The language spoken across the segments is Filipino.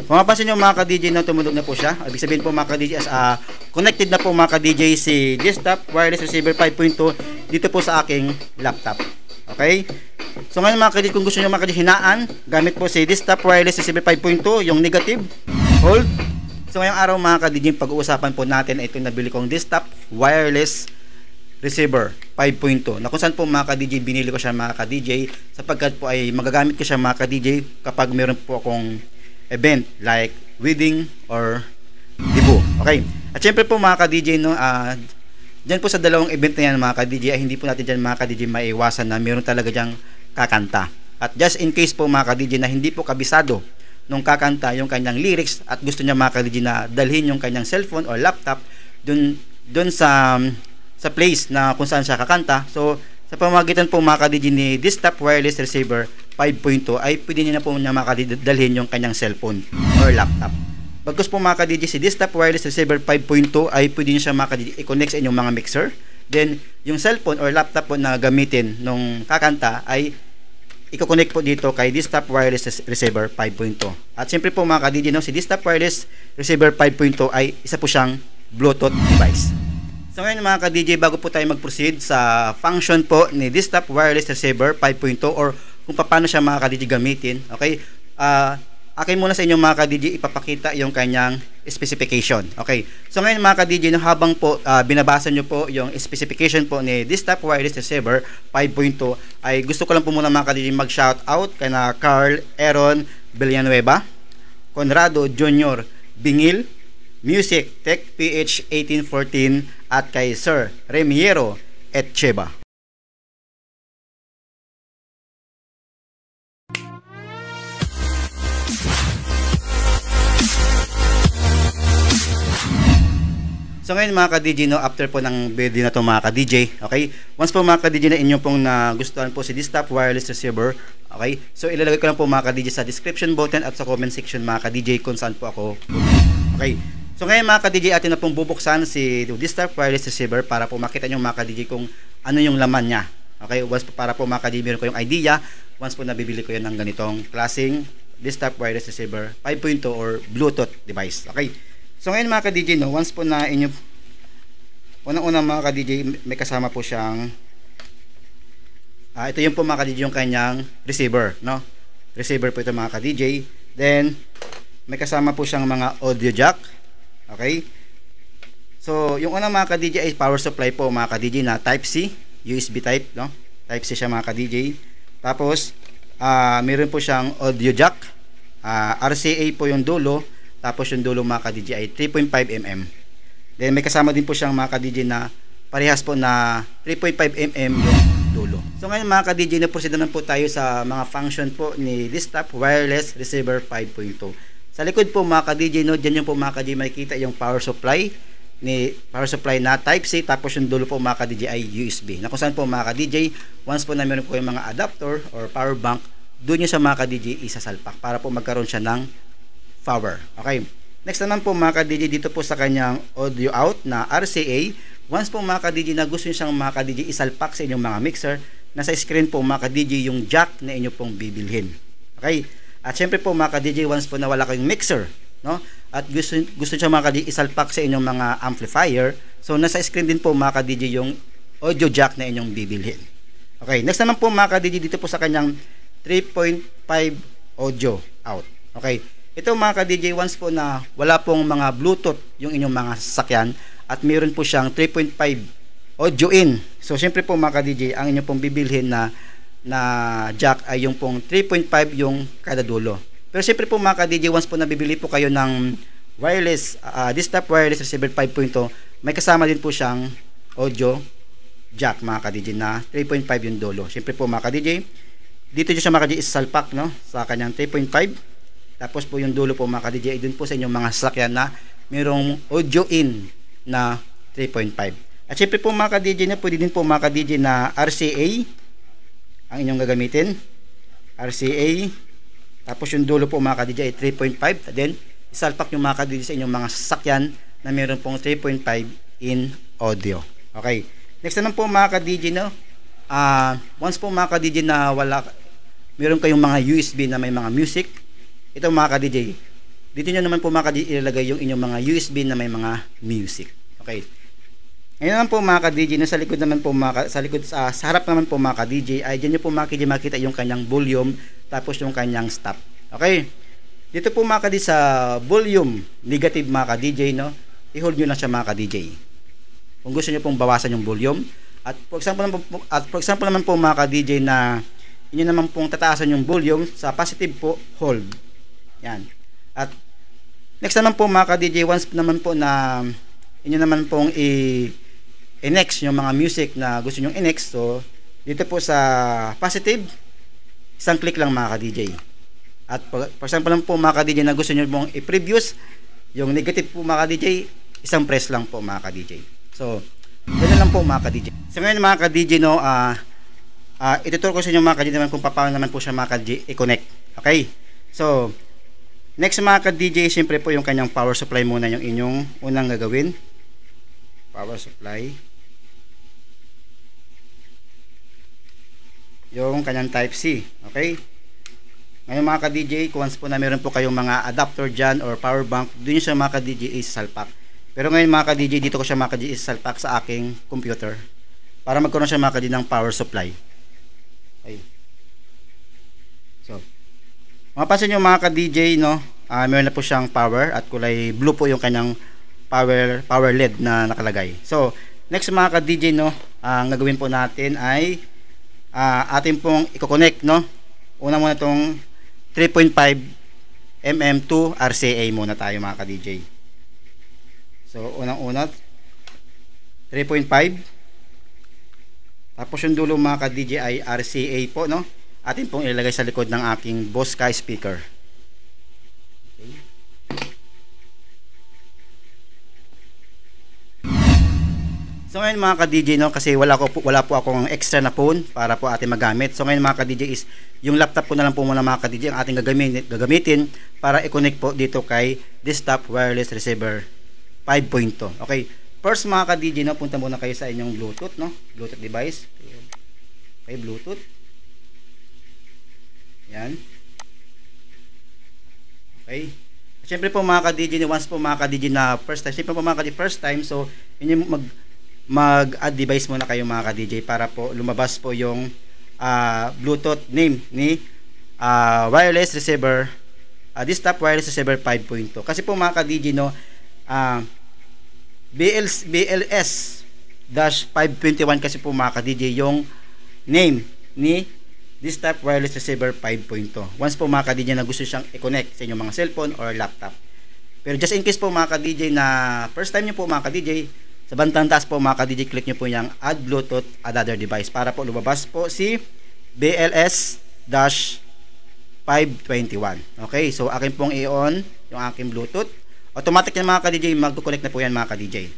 Kung mapansin nyo mga ka-DJ na tumunog na po siya, ibig sabihin po mga ka-DJ connected na po mga ka-DJ si desktop wireless receiver 5.2 dito po sa aking laptop. Okay? So ngayon mga ka-DJ, kung gusto nyo mga ka-DJ hinaan, gamit po si desktop wireless receiver 5.2, yung negative, hold. So ngayong araw mga ka-DJ, pag-uusapan po natin itong nabili kong desktop wireless receiver 5.2 na kung saan po mga ka-DJ binili ko siya mga ka-DJ sapagkat po ay magagamit ko siya mga ka-DJ kapag meron po akong event like wedding or debut. Okay. At syempre po mga ka-DJ no, dyan po sa dalawang event na yan mga ka-DJ ay hindi po natin dyan mga ka-DJ maiwasan na meron talaga dyang kakanta. At just in case po mga ka-DJ na hindi po kabisado nung kakanta yung kanyang lyrics at gusto niya mga ka-DJ na dalhin yung kanyang cellphone or laptop dun sa place na kung saan siya kakanta. So, sa pamamagitan po mga ka-DJ ni desktop wireless receiver 5.2 ay pwede niya na po niya makadalhin yung kanyang cellphone or laptop. Bagkus po mga ka-DJ si desktop wireless receiver 5.2 ay pwede niya siya mga ka-DJ i-connect sa inyong mga mixer. Then, yung cellphone or laptop po na gamitin nung kakanta ay i-connect po dito kay desktop wireless receiver 5.2. At siyempre po mga ka-DJ no, si desktop wireless receiver 5.2 ay isa po siyang Bluetooth device. So ngayon mga ka-DJ, bago po tayo mag-proceed sa function po ni desktop wireless receiver 5.2 or kung paano siya mga ka-DJ gamitin, okay? Akin muna sa inyo mga ka-DJ ipapakita yung kanyang specification. Okay. So ngayon mga ka-DJ, no, habang po binabasa nyo po yung specification po ni desktop wireless receiver 5.2 ay gusto ko lang po muna mga ka-DJ mag-shout out kay na Carl Aaron Villanueva, Conrado Jr. Bingil, Music Tech PH 1814 at kay Sir Remiero Etcheba. So ngayon mga ka-DJ no, after po ng video na to mga ka-DJ, okay? Once po mga ka-DJ na inyong pong nagustuhan po si desktop wireless receiver, okay? So ilalagay ko lang po mga ka-DJ sa description button at sa comment section mga ka-DJ kung saan po ako. Okay. So ngayon mga ka-DJ, atin na pong bubuksan si desktop wireless receiver para po makita nyo mga ka-DJ kung ano yung laman niya. Okay, once po, para po mga ka-DJ meron ko yung idea, once po nabibili ko yan ng ganitong klaseng desktop wireless receiver 5.2 or Bluetooth device. Okay, so ngayon mga ka-DJ, no, once po na inyo, unang-unang mga ka-DJ, may kasama po siyang, ito yung po mga ka-DJ yung kanyang receiver, no? Receiver po ito mga ka-DJ. Then, may kasama po siyang mga audio jack. Okay. So, yung unang mga ka-DJ ay power supply po mga ka-DJ na type C, USB type, no? Type C siya mga ka-DJ. Tapos, meron po siyang audio jack, RCA po yung dulo, tapos yung dulo mga ka-DJ ay 3.5 mm. Then may kasama din po siyang mga ka-DJ na parehas po na 3.5 mm yung dulo. So ngayon mga ka-DJ, na-proceed naman po tayo sa mga function po ni desktop wireless receiver 5.2. Sa likod po mga ka-DJ, no, dyan yung po mga ka-DJ makikita yung power supply na type C, tapos yung dulo po mga ka-DJ ay USB. Na kung saan po mga ka-DJ, once po na meron po yung mga adapter or power bank, doon yung sa mga ka-DJ isasalpak para po magkaroon siya ng power. Okay. Next naman po mga ka-DJ, dito po sa kanyang audio out na RCA, once po mga ka-DJ na gusto nyo siyang mga ka-DJ isalpak sa inyong mga mixer, nasa screen po mga ka-DJ yung jack na inyo pong bibilhin. Okay. At syempre po mga ka-DJ, once po nawala kayong mixer, no? At gusto siya mga ka-DJ isalpak sa inyong mga amplifier, so nasa screen din po mga ka-DJ yung audio jack na inyong bibilhin. Okay, next naman po mga ka-DJ, dito po sa kanyang 3.5 audio out. Okay, ito mga ka-DJ, once po na wala pong mga Bluetooth yung inyong mga sasakyan at meron po siyang 3.5 audio in. So syempre po mga ka-DJ, ang inyong pong bibilhin na jack ay yung pong 3.5 yung kada dulo. Pero siyempre po mga ka-DJ, once po nabibili po kayo ng wireless desktop wireless receiver 5.2, may kasama din po siyang audio jack mga ka-DJ na 3.5 yung dulo. Siyempre po mga ka-DJ, dito siya mga ka-DJ isalpak, no, sa kanyang 3.5. Tapos po yung dulo po mga ka-DJ ay dun po sa inyong mga sasakyan na mayroong audio in na 3.5. At siyempre po mga ka-DJ, na pwede din po mga ka-DJ na RCA ang inyong gagamitin, RCA, tapos yung dulo po mga ka-DJ ay 3.5, then isalpak yung mga ka-DJ sa inyong mga sasakyan na meron pong 3.5 in audio. Okay, next naman po mga ka-DJ, no, once po mga ka-DJ na meron kayong mga USB na may mga music, ito mga ka-DJ, dito nyo naman po mga ka-DJ ilalagay yung inyong mga USB na may mga music. Okay. Ngayon naman po mga ka-DJ, sa likod naman po sa harap naman po mga ka-DJ ay diyan nyo po makikita yung kanyang volume tapos yung kanyang stop. Okay. Dito po mga ka-DJ sa volume negative mga ka-DJ, no, i-hold nyo lang siya mga ka-DJ. Kung gusto nyo pong bawasan yung volume, at for example naman po mga ka-DJ na inyo naman pong tataasan yung volume sa positive po, hold. Yan. At next naman po mga ka-DJ, once naman po na inyo naman pong i-next yung mga music na gusto nyo i-next, so dito po sa positive, isang click lang mga ka-DJ. At for example naman po mga ka-DJ na gusto nyo pong i-previous yung negative po mga ka-DJ, isang press lang po mga ka-DJ. So ganyan lang po mga ka-DJ. So ngayon mga ka-DJ, no, ituturo ko sa inyo mga ka-DJ naman kung paano naman po siya mga ka-DJ i-connect. Okay? So next mga ka-DJ, siyempre po yung kanyang power supply muna yung inyong unang gagawin. Power supply. Yung kanyang type C. Okay? Ngayon mga ka-DJ, once po na meron po kayong mga adapter dyan or power bank, doon nyo siya mga ka-DJ isasalpak. Pero ngayon mga ka-DJ, dito ko siya mga ka-DJ isasalpak sa aking computer para magkaroon siya mga ka-DJ ng power supply. Okay. So mapapansin nyo mga ka-DJ, no, meron na po siyang power at kulay blue po yung kanyang power LED na nakalagay. So next mga ka-DJ, no, ang gagawin po natin ay atin pong i-connect, no. Una muna itong 3.5 mm to RCA muna tayo mga ka-DJ. So unang-una 3.5, tapos yung dulo mga ka-DJ ay RCA po, no. Atin pong ilagay sa likod ng aking Boss Sky speaker. Okay. So ngayon mga ka-DJ, no, kasi wala po akong extra na phone para po ating magamit. So ngayon mga ka-DJ is yung laptop ko na lang po muna mga ka-DJ ang ating gagamitin para i-connect po dito kay Desktop Wireless Receiver 5.2. Okay. First mga ka-DJ, no, punta muna kayo sa inyong Bluetooth, no, Bluetooth device. Okay, Bluetooth. Yan. Okay. Siyempre po mga ka-DJ, once po mga ka-DJ na first time, siyempre po mga ka-DJ first time, so inyo mag-add device muna kayo mga ka-DJ para po lumabas po yung Bluetooth name ni wireless receiver, Desktop Wireless Receiver 5.2. Kasi po mga ka-DJ, no, BLS-521 kasi po mga ka-DJ yung name ni Desktop Wireless Receiver 5.2. Once po mga ka-DJ na gusto siyang i-connect sa inyong mga cellphone or laptop. Pero just in case po mga ka-DJ na first time nyo po mga ka-DJ, sa bandang taas po mga ka-DJ, click nyo po yung Add Bluetooth Another Device para po lumabas po si BLS-521. Okay, so akin pong i-on yung aking Bluetooth. Automatic na mga ka-DJ, mag-connect na po yan mga ka-DJ.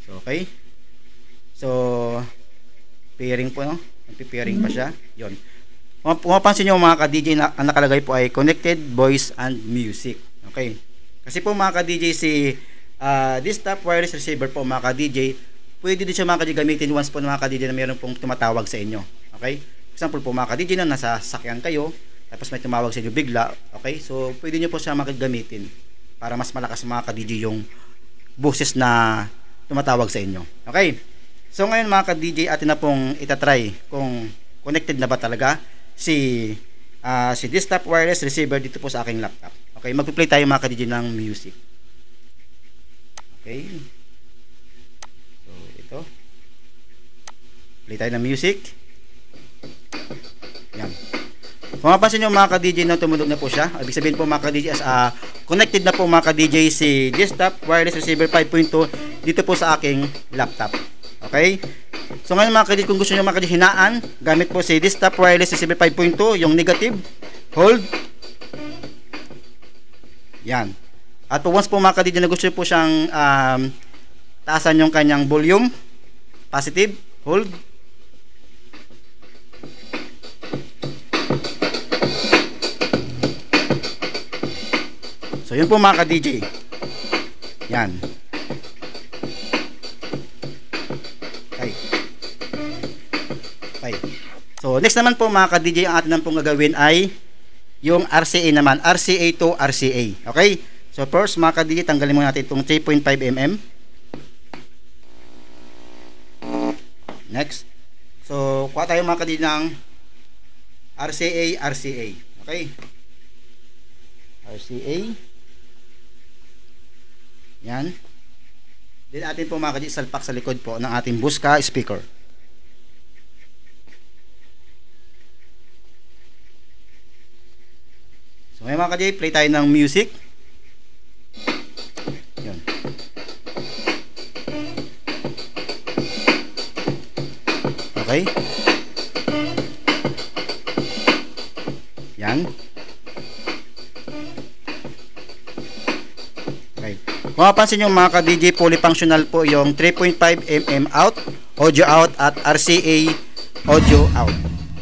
So okay. So pairing po, no? Nagpi-pairing pa siya. Yon. Kung mapansin nyo mga ka-DJ, na ang nakalagay po ay Connected Voice and Music. Okay. Kasi po mga ka-DJ si Desktop Wireless Receiver po mga ka-DJ, pwede din siya mga ka-DJ gamitin once po mga ka-DJ na mayroon pong tumatawag sa inyo. Okay. For example po mga ka-DJ na nasa sakyan kayo, tapos may tumawag sa inyo bigla. Okay. So pwede nyo po siya makagamitin para mas malakas mga ka-DJ yung boses na tumatawag sa inyo. Okay. So ngayon mga ka-DJ, atin na pong itatry kung connected na ba talaga si Desktop Wireless Receiver dito po sa aking laptop. Okay, magpi-play tayo mga ka-DJ ng music. Okay. So ito. Play tayo ng music. Yan. Kung mapansin nyo mga ka-DJ, na tumunog na po siya. Ibig sabihin po mga ka-DJ, connected na po mga ka-DJ si Desktop Wireless Receiver 5.2 dito po sa aking laptop. Okay? So ngayon mga ka-DJ, kung gusto nyo mga ka-DJ hinaan, gamit po si Desktop Wireless Receiver 5.2, yung negative, hold. Yan. At po once po mga ka-DJ na gusto po siyang taasan yung kanyang volume, positive, hold. So yun po mga ka-DJ. Yan. Okay. So next naman po mga ka-DJ, ang atin pong gagawin ay yung RCA naman, RCA to RCA. Okay? So first mga ka-DJ, tanggalin muna natin itong 3.5 mm. Next. So kuha tayo mga ka-DJ ng RCA. Okay? RCA. Yan. Then atin po mga ka-DJ salpak sa likod po ng ating Buska speaker. So ngayon mga ka-DJ, play tayo ng music. Yan. Okay. Yan. Okay. Kung mapansin nyo mga ka-DJ, fully functional po yung 3.5 mm out, audio out at RCA audio out.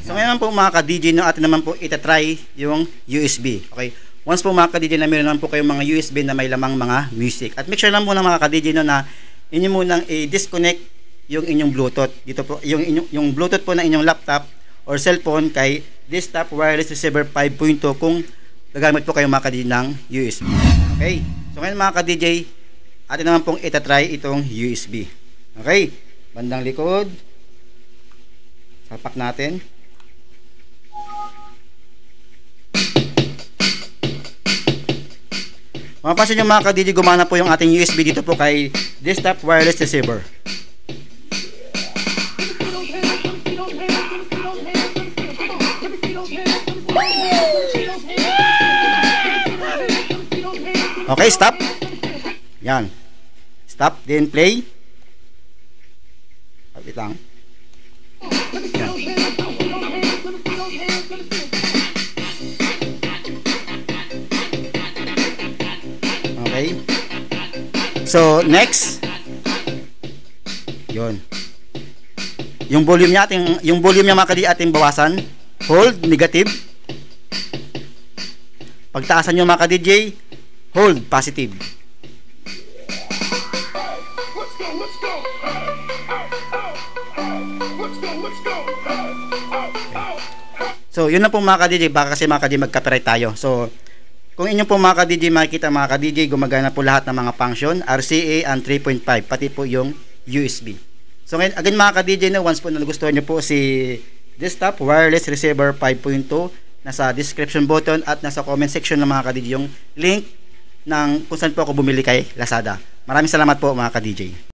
So ngayon po mga ka-DJ, no, atin naman po itatry yung USB. Okay. Once po mga ka-DJ na meron naman po kayong mga USB na may lamang mga music. At make sure lang po na mga ka-DJ, no, na inyo munang i-disconnect yung inyong Bluetooth. Dito po, yung Bluetooth po na inyong laptop or cellphone kay Desktop Wireless Receiver 5.2 kung gagamit po kayo mga ka-DJ ng USB. Okay. So ngayon mga ka-DJ, atin naman pong itatry itong USB. Okay. Bandang likod. Salpak natin. Mapapansin nyo mga ka-DJ, gumana po yung ating USB dito po kay Desktop Wireless Receiver. Okay, stop. Yan. Stop, then play. Wait lang. Yan. Okay. So, next. Yun. Yung volume niya mga ka-DJ ating bawasan. Hold, negative. Pagtaasan nyo mga ka-DJ, hold, positive. So, yun na po mga ka-DJ, baka kasi mga ka-DJ mag-copyright tayo. So, kung inyo po mga ka-DJ makikita mga ka-DJ, gumagana po lahat ng mga function, RCA and 3.5, pati po yung USB. So, ngayon, again mga ka-DJ, na once po na nagustuhan nyo po si Desktop Wireless Receiver 5.2, nasa description button at nasa comment section ng mga ka-DJ yung link ng kung saan po ako bumili kay Lazada. Maraming salamat po mga ka-DJ.